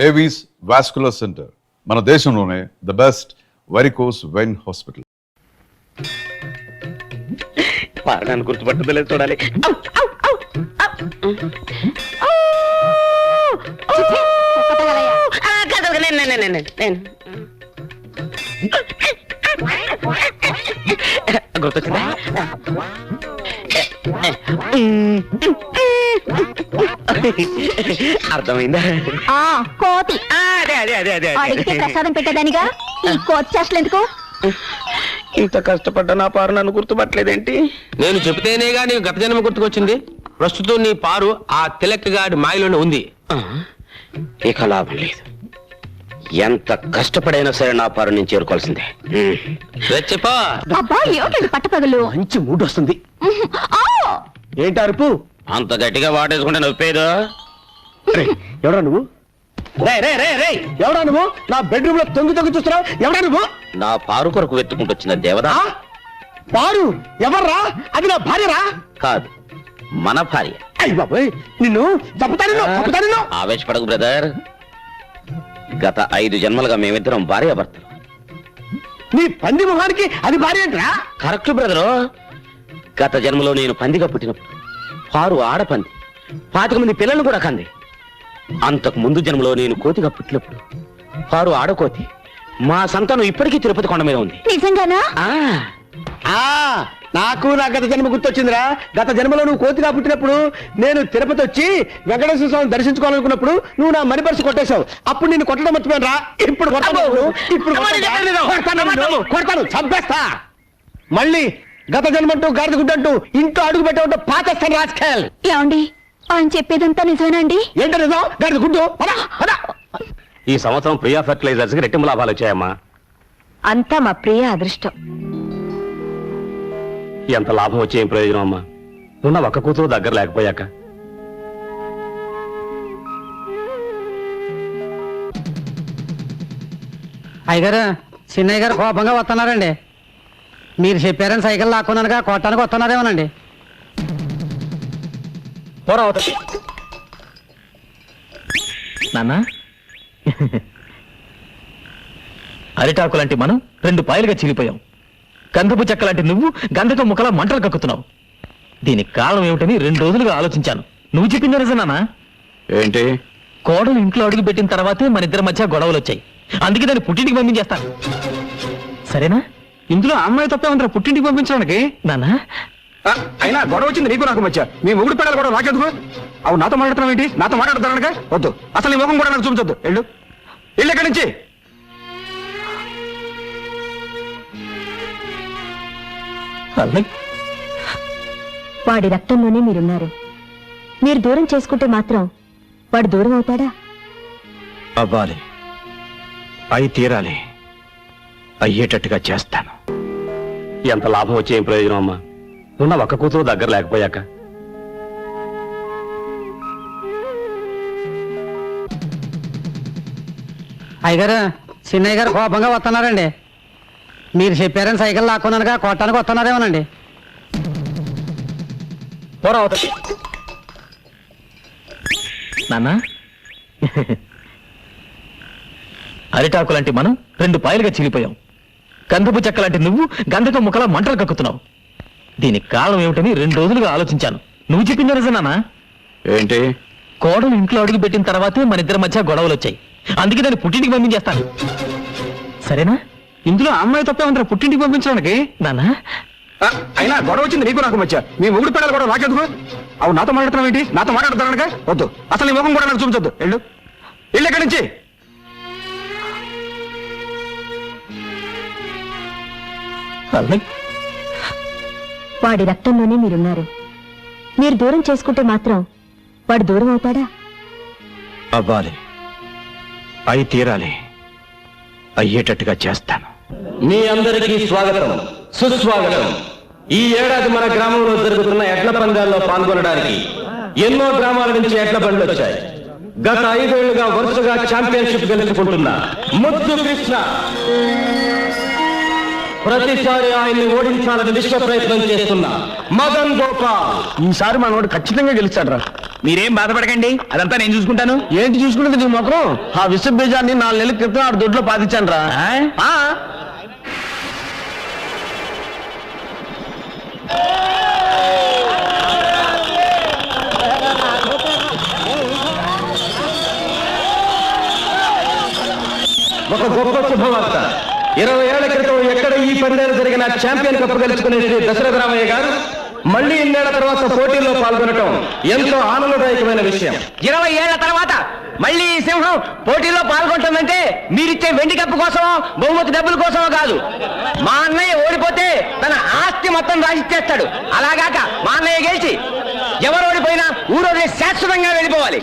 Avis vascular centre మన దేశంలోనే the best varicose vein hospital. పారడానికి గుర్తుపట్టలేదు చూడాలి. గుర్తొచ్చిందా? అర్థమైందా? కోతి అదే అదే అదే అదే అడిగితే ప్రసాదం పెట్టేదానిగా ఈ కోతి చేష్టలు ఎందుకు? ఇంత కష్టపడ్డా నా పారు నన్ను గుర్తుపట్టలేదేంటి? నేను చెబితేనేగా నీకు గత జన్మ గుర్తుకొచ్చింది. ప్రస్తుతం నీ పారు ఆ తిలక్కగాడి మాయలోనే ఉంది. ఇక లాభం లేదు. ఎంత కష్టపడైనా సరే నా పారు నేను చేరుకోవాల్సిందే. చెప్పా అబ్బా ఏమిటండి పట్టపగలు? మంచి మూడ్ వస్తుంది. ఏంటి అరుపు? అంత గట్టిగా వాటేసుకుంటే నొప్పేదో. ఎవడా నువ్వు? ఎవడా నువ్వు? నా బెడ్రూమ్ లో తొంగి తొంగి చూస్తున్నావు. ఎవడా నువ్వు? నా పారు కొరకు వెతుకుంటూ వచ్చిన దేవదా. పారు ఎవర్రా? అది నా భార్యరా? కాదు, మన భార్య. అయ్య బాబోయ్, నిన్ను చంపుతాను. ఆవేశపడకు బ్రదర్. గత 5 జన్మలుగా మేమిద్దరం భార్యాభర్తలు. నీ పంది మొహానికి అది భార్య ఏంట్రా? Correct brother. గత జన్మలో నేను పందిగా పుట్టినప్పుడు పారు ఆడపంది, 25 మంది పిల్లలు కూడా కంది. అంతకు ముందు జన్మలో నేను కోతిగా పుట్టినప్పుడు పారు ఆడకోతి. మా సంతానం ఇప్పటికీ తిరుపతి కొండ మీద ఉంది. నిజంగానా? నాకు నా గత జన్మ గుర్తొచ్చిందిరా. గత జన్మలో నువ్వు కోతిగా పుట్టినప్పుడు నేను తిరుపతి వచ్చి వెంకటేశ్వర స్వామిని దర్శించుకోవాలనుకున్నప్పుడు నువ్వు నా మణి పర్సు కొట్టేశావు. అప్పుడు నిన్ను కొట్టడం మర్చిపోయాను రా. ఇప్పుడు కొడతాను, చంపేస్తా. మళ్ళీ గత జన్మంటూ గాడిద గుడ్డంటూ ఇంట్లో అడుగు పెట్టే పాతేస్తాను రాజకీయాలు. ఏమండి ఆయన చెప్పేదంతా నిజమేనండి? ఏంటో నిజం? గాడిద గుడ్డు. ఈ సంవత్సరం ప్రియా ఫెర్టిలైజర్స్ కి రెట్టింపు లాభాలు వచ్చాయమ్మా. అంతా మా ప్రియ అదృష్టం. ఎంత లాభం వచ్చే ఏం ప్రయోజనం అమ్మా? ఉన్న ఒక్క కూతురు దగ్గర లేకపోయాక. అయ్యగారు, చిన్నయ్య గారు కోపంగా వస్తున్నారండి. మీరు చెప్పారని సైకిల్ లాక్కున్నానుగా కొట్టానికి వస్తున్నారేమోనండి. నాన్న, అరిటాకులాంటి మనం 2 పాయలుగా చీలిపోయాం. గంధపు చెక్కలాంటి నువ్వు గంధకం ముక్కలా మంటలు కక్కుతున్నావు. దీనికి కారణం ఏమిటని 2 రోజులుగా ఆలోచించాను. నువ్వు చెప్పింది నిజమేనా? ఏంటి? కోడలు ఇంట్లో అడుగు పెట్టిన తర్వాతే మన ఇద్దరి మధ్య గొడవలు వచ్చాయి. అందుకే దాన్ని పుట్టింటికి పంపించేస్తాను. సరేనా? ఇందులో అమ్మాయి తప్పే ఉందిరా పుట్టింటికి పంపించడానికి. నాన్న, అయినా గొడవ వచ్చింది నీకు నాకు మధ్య. మీ మొగుడు పెళ్ళాలి కూడా నాకెందుకు? అవు నాతో మాట్లాడుతున్నావు ఏంటి? నాతో మాట్లాడుతున్నానుగా. వద్దు, అసలు నీ ముఖం కూడా నాకు చూపించొద్దు. వెళ్ళు ఇక్కడి నుంచి. వాడి రక్తంలోనే మీరున్నారు. మీరు దూరం చేసుకుంటే మాత్రం వాడు దూరం అవుతాడా? అవ్వాలి, అయి తీరాలి, అయ్యేటట్టుగా చేస్తాను. ఎంత లాభం వచ్చే ఏం ప్రయోజనం అమ్మా? ఉన్న ఒక్క కూతురు దగ్గర లేకపోయాక. అయ్యగారు, చిన్నయ్య గారు కోపంగా వస్తున్నారండి. మీరు చెప్పారని సైకిల్ లాక్కున్నానుగా కొట్టానికి వస్తున్నారేమోనండి. నాన్న, అరిటాకులాంటి మనం 2 పాయలుగా చీలిపోయాం. గంధపు చెక్కలాంటి నువ్వు గంధకం ముక్కలా మంటలు కక్కుతున్నావు. దీనికి కారణం ఏమిటని 2 రోజులుగా ఆలోచించాను. నువ్వు చెప్పింది నిజమేనా? ఏంటి? కోడలు ఇంట్లో అడుగు పెట్టిన తర్వాతే మన ఇద్దరి మధ్య గొడవలు వచ్చాయి. అందుకే దాన్ని పుట్టింటికి పంపించేస్తాను. సరేనా? ఇందులో అమ్మాయి తప్పే ఉందిరా పుట్టింటికి పంపించడానికి. నాన్న, అయినా గొడవ వచ్చింది నీకు నాకు మధ్య. మీ మొగుడు పెళ్ళాలి కూడా నాకెందుకు? అవు నాతో మాట్లాడుతున్నావు ఏంటి? నాతో మాట్లాడుతున్నానుగా. వద్దు, అసలు నీ ముఖం కూడా నాకు చూపించొద్దు. వెళ్ళు ఇక్కడి నుంచి. వాడి రక్తంలోనే మీరున్నారు. మీరు దూరం చేసుకుంటే మాత్రం వాడు దూరం అవుతాడా? అవ్వాలి, అయి తీరాలి, అయ్యేటట్టుగా చేస్తాను. మీ అందరికీ స్వాగతం, సుస్వాగతం. ఈ ఏడాది మన గ్రామంలో జరుగుతున్న ఎడ్ల పందాల్లో పాల్గొనడానికి ఎన్నో గ్రామాల నుంచి ఎడ్ల బండ్లు వచ్చాయి. గత 5 ఏళ్లుగా వరుసగా ఛాంపియన్షిప్ గెలుచుకుంటున్న ముద్దు కృష్ణ ప్రతిసారి ఆయన్ని ఓడించాలని విశ్వ ప్రయత్నం చేస్తున్న మదన్ గోపాల్. ఈసారి మనోడు ఖచ్చితంగా గెలుస్తాడు రా. మీరేం బాధపడకండి, అదంతా నేను చూసుకుంటాను. ఏంటి చూసుకునేది నీ మొఖం? ఆ విష బీజాన్ని 4 నెలల క్రితం ఆడు దొడ్లో పాతించాను రా. ఒక గొప్ప శుభవార్త. 20 ఏళ్ల క్రితం ఎక్కడ ఈ పందేలు జరిగిన ఛాంపియన్ కప్ గెలుచుకునే శ్రీ దశరథ రామయ్య గారు మళ్ళీ ఇన్నేళ్ల తర్వాత పోటీల్లో పాల్గొనటం ఎంతో ఆనందదాయకమైన విషయం. 20 ఏళ్ల తర్వాత మళ్ళీ ఈ సింహం పోటీలో పాల్గొంటుందంటే మీరిచ్చే వెండి కప్పు కోసమో బహుమతి డబ్బుల కోసమో కాదు. మా అన్నయ్య ఓడిపోతే తన ఆస్తి మొత్తం రాసిచ్చేస్తాడు. అలాగాక మా అన్నయ్య గెలిచి ఎవరు ఓడిపోయినా ఊరోజు శాశ్వతంగా వెళ్ళిపోవాలి.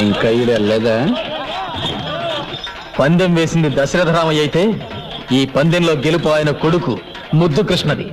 ఇంకా లేదా? పందెం వేసింది దశరథ రామయ్య అయితే ఈ పందెంలో గెలుపు ఆయన కొడుకు ముద్దు కృష్ణది.